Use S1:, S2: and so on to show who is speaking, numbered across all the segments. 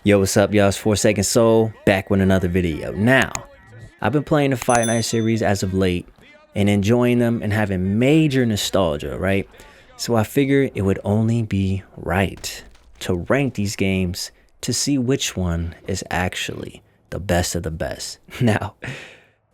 S1: Yo, what's up, y'all? It's 4 Second Soul back with another video. Now, I've been playing the Fight Night series as of late and enjoying them and having major nostalgia, right? So I figured it would only be right to rank these games to see which one is actually the best of the best. Now,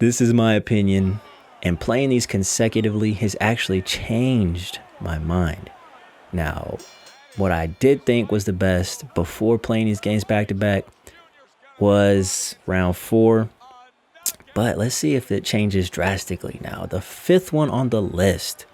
S1: this is my opinion, and playing these consecutively has actually changed my mind. Now, what I did think was the best before playing these games back to back was round 4. But let's see if it changes drastically now. The 5th one on the list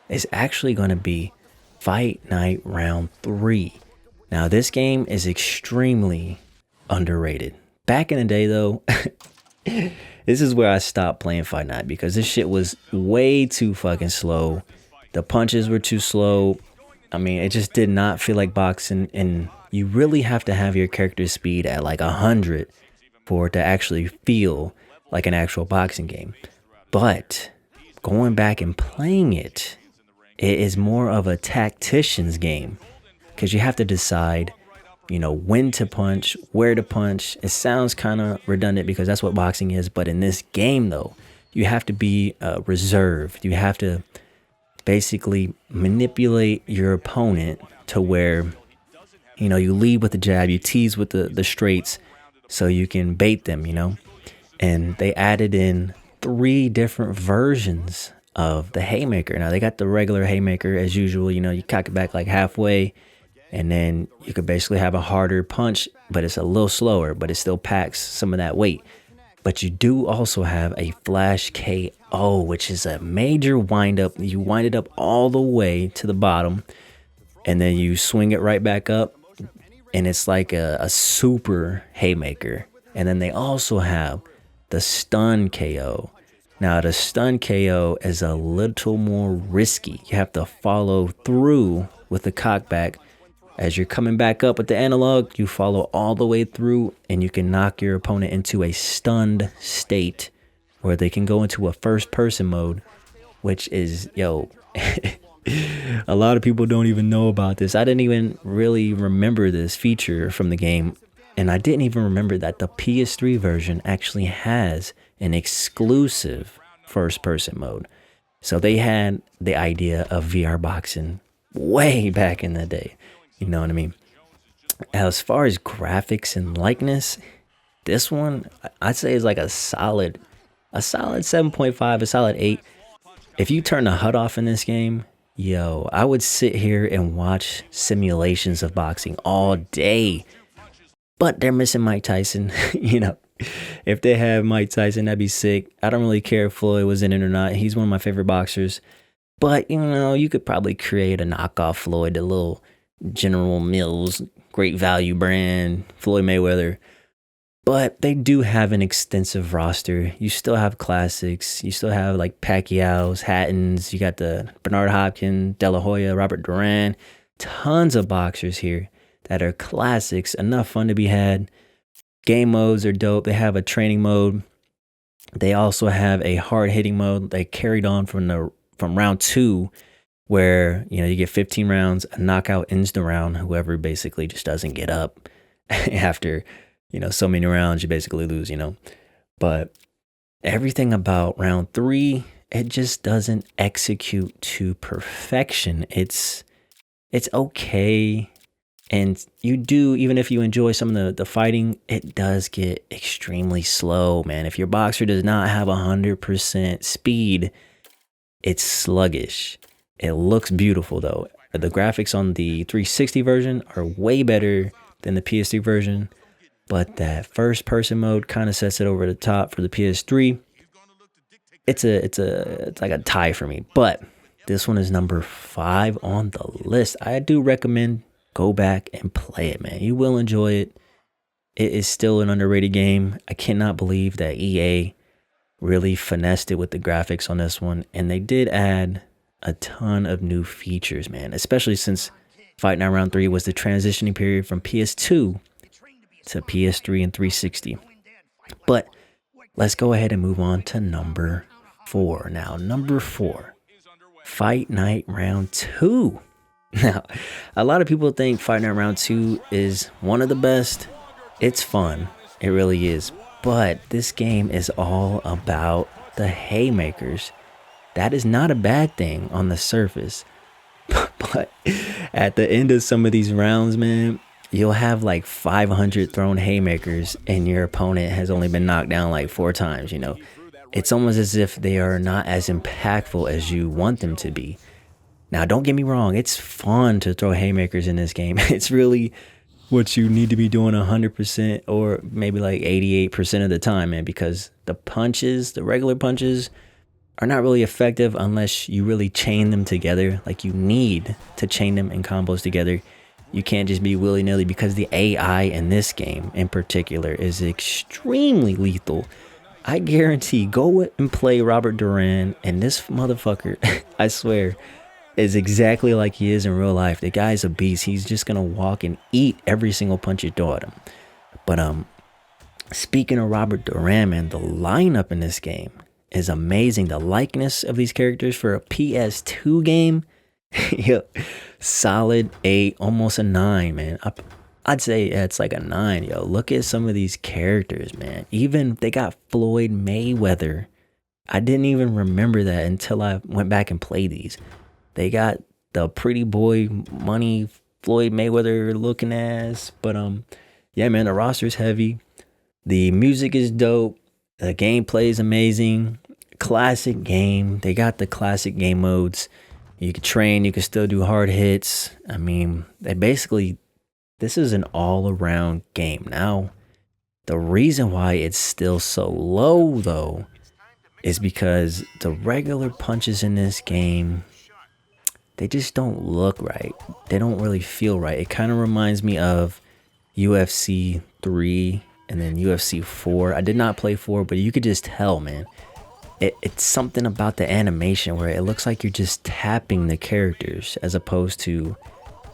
S1: is actually going to be Fight Night round 3. Now, this game is extremely underrated. Back in the day, though, this is where I stopped playing Fight Night because this shit was way too fucking slow. The punches were too slow. I mean, it just did not feel like boxing, and you really have to have your character's speed at like 100 for it to actually feel like an actual boxing game. But going back and playing it, it is more of a tactician's game because you have to decide, when to punch, where to punch. It sounds kind of redundant because that's what boxing is, but in this game, though, you have to be reserved. You have to basically manipulate your opponent to where, you lead with the jab, you tease with the straights so you can bait them, And they added in 3 different versions of the haymaker. Now, they got the regular haymaker as usual, you cock it back like halfway, and then you could basically have a harder punch, but it's a little slower, but it still packs some of that weight. But you do also have a flash KO, which is a major windup. You wind it up all the way to the bottom, and then you swing it right back up, and it's like a super haymaker. And then they also have the stun KO. Now, the stun KO is a little more risky. You have to follow through with the cockback. As you're coming back up with the analog, you follow all the way through, and you can knock your opponent into a stunned state where they can go into a first-person mode, which is, a lot of people don't even know about this. I didn't even really remember this feature from the game, and I didn't even remember that the PS3 version actually has an exclusive first-person mode. So they had the idea of VR boxing way back in the day. You know what I mean? As far as graphics and likeness, this one, I'd say is like a solid 7.5, a solid 8. If you turn the HUD off in this game, I would sit here and watch simulations of boxing all day. But they're missing Mike Tyson, If they had Mike Tyson, that'd be sick. I don't really care if Floyd was in it or not. He's one of my favorite boxers. But, you could probably create a knockoff Floyd, the little General Mills, great value brand, Floyd Mayweather. But they do have an extensive roster. You still have classics. You still have like Pacquiao's, Hattons. You got the Bernard Hopkins, De La Hoya, Robert Duran. Tons of boxers here that are classics. Enough fun to be had. Game modes are dope. They have a training mode. They also have a hard hitting mode. They carried on from round 2. Where, you get 15 rounds, a knockout ends the round. Whoever basically just doesn't get up after, so many rounds, you basically lose, But everything about round 3, it just doesn't execute to perfection. It's okay. And you do, even if you enjoy some of the fighting, it does get extremely slow, man. If your boxer does not have 100% speed, it's sluggish. It looks beautiful, though. The graphics on the 360 version are way better than the PS3 version, but that first-person mode kind of sets it over the top for the PS3. It's like a tie for me, but this one is number 5 on the list. I do recommend go back and play it, man. You will enjoy it. It is still an underrated game. I cannot believe that EA really finessed it with the graphics on this one, and they did add a ton of new features, man, especially since Fight Night Round 3 was the transitioning period from PS2 to PS3 and 360. But let's go ahead and move on to number 4. Now, number 4, Fight Night Round 2. Now, a lot of people think Fight Night Round 2 is one of the best. It's fun. It really is. But this game is all about the haymakers. That is not a bad thing on the surface. But at the end of some of these rounds, man, you'll have like 500 thrown haymakers and your opponent has only been knocked down like 4 times, you know. It's almost as if they are not as impactful as you want them to be. Now, don't get me wrong, it's fun to throw haymakers in this game. It's really what you need to be doing 100% or maybe like 88% of the time, man, because the punches, the regular punches, are not really effective unless you really chain them together. Like, you need to chain them in combos together. You can't just be willy-nilly, because the AI in this game in particular is extremely lethal. I guarantee, go and play Robert Duran, and this motherfucker, I swear, is exactly like he is in real life. The guy's a beast. He's just gonna walk and eat every single punch you throw at him. But speaking of Robert Duran, man, the lineup in this game is amazing. The likeness of these characters for a PS2 game, yo, solid 8, almost a 9, man. I'd say it's like a 9, yo. Look at some of these characters, man. Even they got Floyd Mayweather. I didn't even remember that until I went back and played these. They got the pretty boy money Floyd Mayweather looking ass. But yeah, man, the roster's heavy. The music is dope. The gameplay is amazing. Classic game. They got the classic game modes. You can train. You can still do hard hits. I mean, this is an all-around game. Now, the reason why it's still so low, though, is because the regular punches in this game, they just don't look right. They don't really feel right. It kind of reminds me of UFC 3 and then UFC 4. I did not play 4, but you could just tell, man. It's something about the animation where it looks like you're just tapping the characters, as opposed to,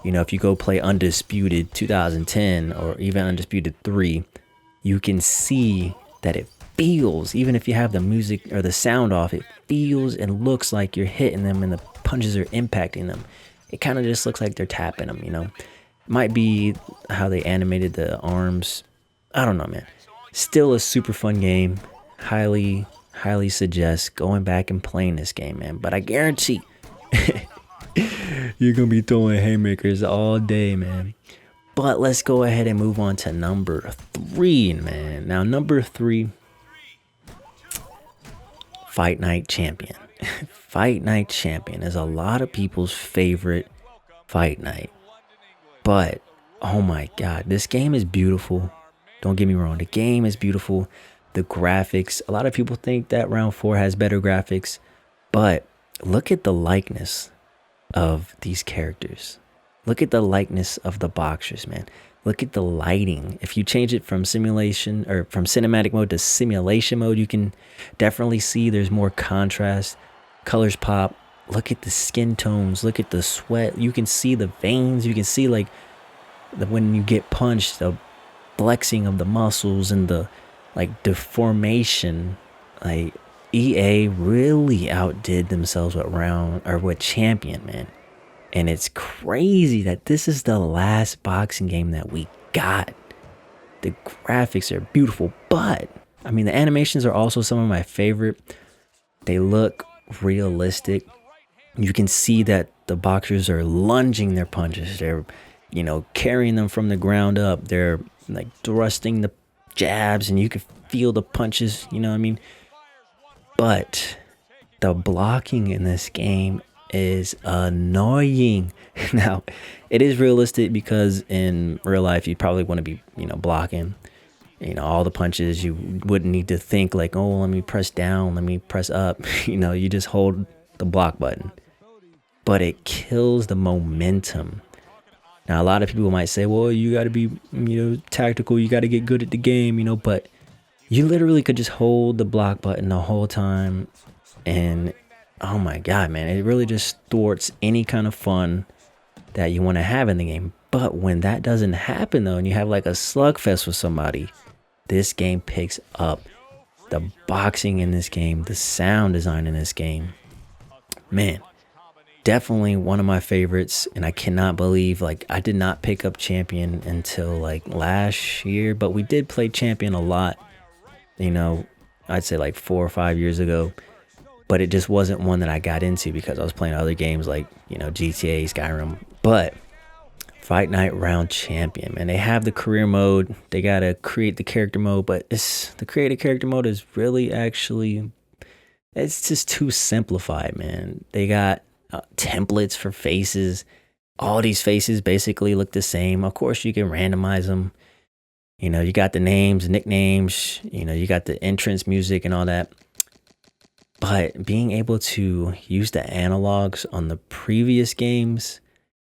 S1: you know, if you go play Undisputed 2010 or even Undisputed 3, you can see that it feels, even if you have the music or the sound off, it feels and looks like you're hitting them and the punches are impacting them. It kind of just looks like they're tapping them, you know. Might be how they animated the arms. I don't know, man. Still a super fun game. Highly suggest going back and playing this game, man. But I guarantee you're gonna be throwing haymakers all day, man. But let's go ahead and move on to number 3, man. Now, number 3, Fight Night Champion. Fight Night Champion is a lot of people's favorite fight night. But, oh my god, this game is beautiful. Don't get me wrong, the game is beautiful. The graphics, a lot of people think that round 4 has better graphics, but look at the likeness of these characters. Look at the likeness of the boxers, man. Look at the lighting. If you change it from simulation or from cinematic mode to simulation mode, you can definitely see there's more contrast. Colors pop. Look at the skin tones. Look at the sweat. You can see the veins. You can see like when you get punched, the flexing of the muscles and the like deformation. Like, EA really outdid themselves with Champion, man. And it's crazy that this is the last boxing game that we got. The graphics are beautiful, but I mean, the animations are also some of my favorite. They look realistic. You can see that the boxers are lunging their punches. They're, you know, carrying them from the ground up. They're like thrusting the jabs, and you can feel the punches, you know what I mean? But the blocking in this game is annoying. Now, it is realistic because in real life you probably want to be, you know, blocking, you know, all the punches. You wouldn't need to think like, oh, let me press down, let me press up. You know, you just hold the block button. But it kills the momentum. Now, a lot of people might say, well, you got to be, you know, tactical, you got to get good at the game, you know, but you literally could just hold the block button the whole time, and oh my god, man, it really just thwarts any kind of fun that you want to have in the game. But when that doesn't happen, though, and you have like a slugfest with somebody, this game picks up. The boxing in this game, the sound design in this game, man, Definitely one of my favorites, and I cannot believe like I did not pick up Champion until like last year, but we did play Champion a lot, you know, I'd say like 4 or 5 years ago, but it just wasn't one that I got into because I was playing other games like, you know, GTA, Skyrim. But Fight Night Round Champion, man, they have the career mode, they gotta create the character mode, but the creative character mode is really actually, it's just too simplified, man. They got templates for faces. All these faces basically look the same. Of course, you can randomize them. You know, you got the names, nicknames, you know, you got the entrance music and all that. But being able to use the analogs on the previous games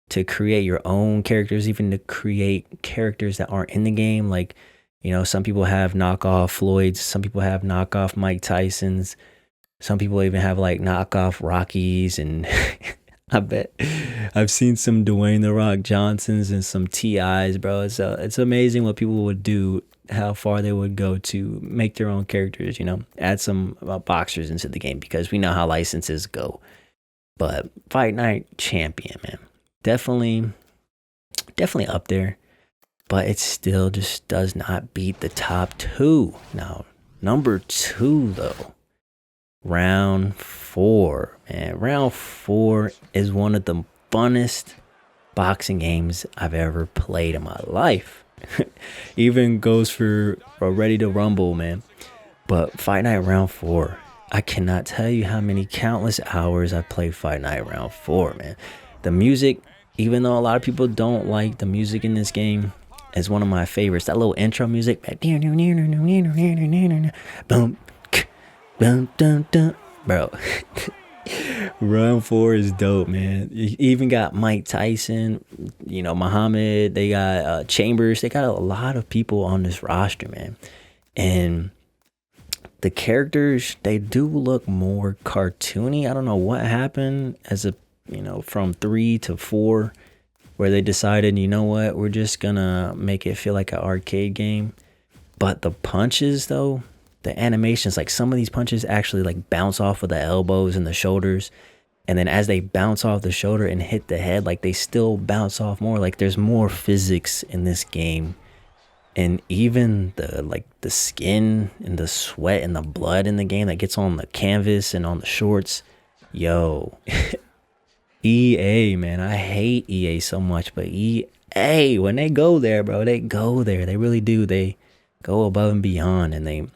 S1: to create your own characters, even to create characters that aren't in the game. Like, you know, some people have knockoff Floyds, some people have knockoff Mike Tysons, some people even have like knockoff Rockies, and I bet I've seen some Dwayne The Rock Johnsons and some TIs, bro. It's amazing what people would do, how far they would go to make their own characters, you know, add some boxers into the game because we know how licenses go. But Fight Night Champion, man, definitely up there, but it still just does not beat the top two. Now, number two though, Round 4, man. Round 4 is one of the funnest boxing games I've ever played in my life. Even goes for a Ready to Rumble, man. But Fight Night Round 4, I cannot tell you how many countless hours I played Fight Night Round 4, man. The music, even though a lot of people don't like the music in this game, is one of my favorites. That little intro music, boom, dun, dun, dun. Bro. Round 4 is dope, man. You even got Mike Tyson, you know, Muhammad, they got Chambers, they got a lot of people on this roster, man. And the characters, they do look more cartoony. I don't know what happened from 3 to 4, where they decided, you know what, we're just gonna make it feel like an arcade game. But the punches though, the animations, like some of these punches actually like bounce off of the elbows and the shoulders, and then as they bounce off the shoulder and hit the head, like they still bounce off more. Like there's more physics in this game. And even the skin and the sweat and the blood in the game that gets on the canvas and on the shorts, yo. EA, man, I hate EA so much, but EA, when they go there, bro, they go there. They really do. They go above and beyond, and they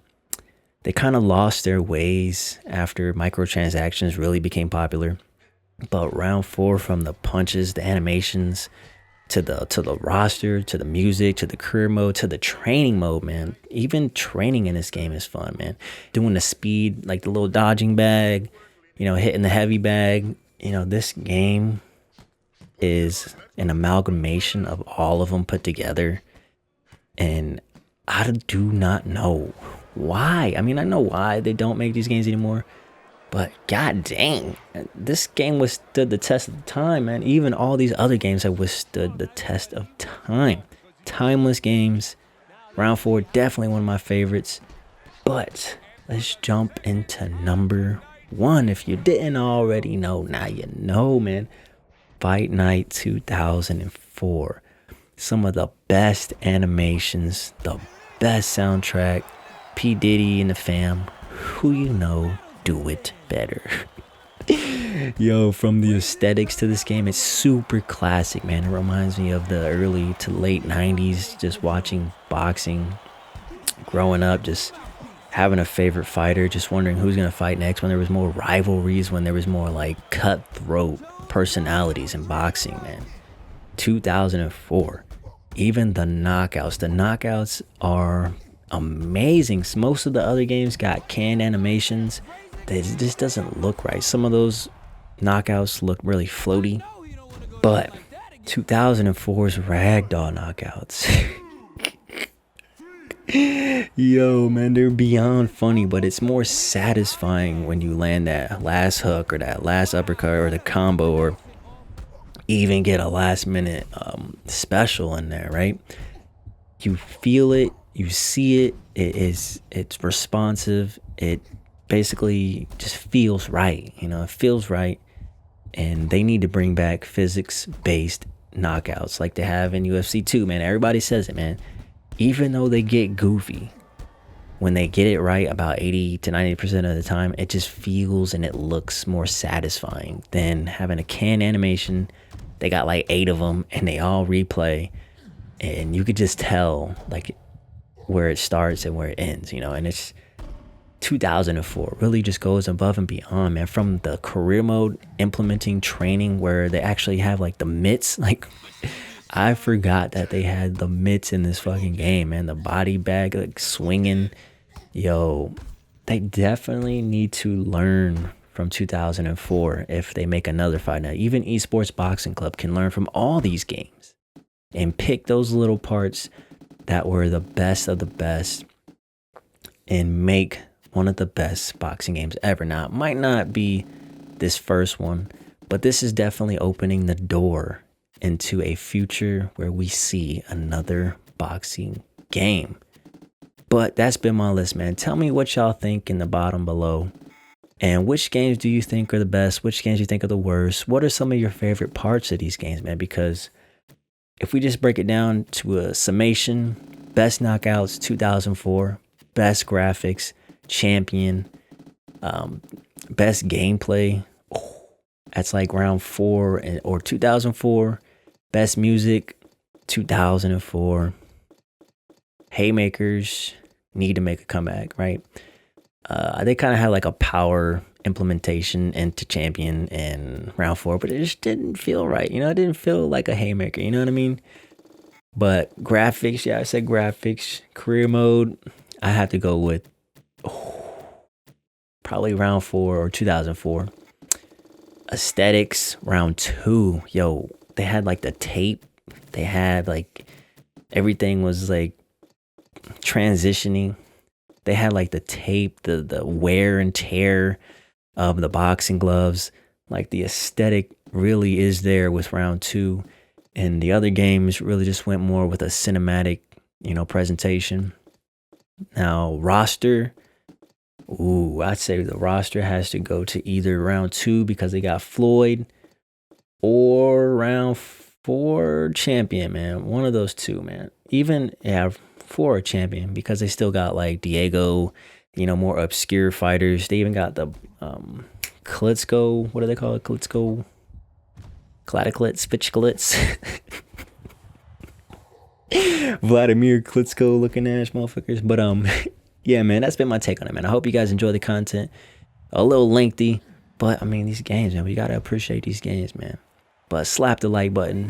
S1: kind of lost their ways after microtransactions really became popular. But Round 4, from the punches, the animations, to the roster, to the music, to the career mode, to the training mode, man. Even training in this game is fun, man. Doing the speed, like the little dodging bag, you know, hitting the heavy bag. You know, this game is an amalgamation of all of them put together. And I do not know why. I mean, I know why they don't make these games anymore, but god dang, this game withstood the test of time, man. Even all these other games have withstood the test of time. Timeless games. Round 4, definitely one of my favorites. But let's jump into number 1. If you didn't already know, now you know, man. Fight Night 2004. Some of the best animations, the best soundtrack. P. Diddy and the fam, who you know, do it better. Yo, from the aesthetics to this game, it's super classic, man. It reminds me of the early to late 90s, just watching boxing, growing up, just having a favorite fighter, just wondering who's going to fight next, when there was more rivalries, when there was more like cutthroat personalities in boxing, man. 2004. Even the knockouts are amazing. Most of the other games got canned animations that just doesn't look right. Some of those knockouts look really floaty, but 2004's ragdoll knockouts, yo, man, they're beyond funny, but it's more satisfying when you land that last hook or that last uppercut or the combo, or even get a last minute special in there, right? You feel it, you see it, it's responsive, it basically just feels right, you know, it feels right. And they need to bring back physics-based knockouts like they have in UFC 2, man. Everybody says it, man. Even though they get goofy, when they get it right about 80 to 90% of the time, it just feels and it looks more satisfying than having a canned animation. They got like 8 of them and they all replay, and you could just tell like where it starts and where it ends, you know. And it's 2004 really just goes above and beyond, man. From the career mode implementing training where they actually have like the mitts, like I forgot that they had the mitts in this fucking game, man. The body bag, like swinging. Yo, they definitely need to learn from 2004 if they make another fight. Now, even Esports Boxing Club can learn from all these games and pick those little parts that were the best of the best and make one of the best boxing games ever. Now, it might not be this first one, but this is definitely opening the door into a future where we see another boxing game. But that's been my list, man. Tell me what y'all think in the bottom below. And which games do you think are the best? Which games do you think are the worst? What are some of your favorite parts of these games, man? Because if we just break it down to a summation, best knockouts 2004, best graphics, champion, best gameplay, that's like round 4 or 2004. Best music 2004. Haymakers need to make a comeback, right? They kind of had like a power implementation into champion in round 4, but it just didn't feel right, you know. It didn't feel like a haymaker, you know what I mean? But graphics, yeah, I said graphics. Career mode, I have to go with probably round 4 or 2004. Aesthetics, round 2. Yo, they had like the tape. They had like everything was like transitioning. They had like the tape, the wear and tear of the boxing gloves. Like the aesthetic really is there with round 2. And the other games really just went more with a cinematic, you know, presentation. Now, roster. Ooh, I'd say the roster has to go to either round 2 because they got Floyd, or round 4 champion, man. One of those two, man. Even, yeah, 4 champion because they still got like Diego, you know, more obscure fighters. They even got the Klitschko, what do they call it? Klitschko, Klitschko, Spichklitz. Vladimir Klitschko looking ass motherfuckers. But yeah, man, that's been my take on it, man. I hope you guys enjoy the content. A little lengthy, but I mean, these games, man, we gotta appreciate these games, man. But slap the like button,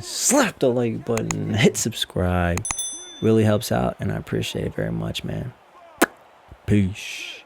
S1: hit subscribe. Really helps out, and I appreciate it very much, man. Peace.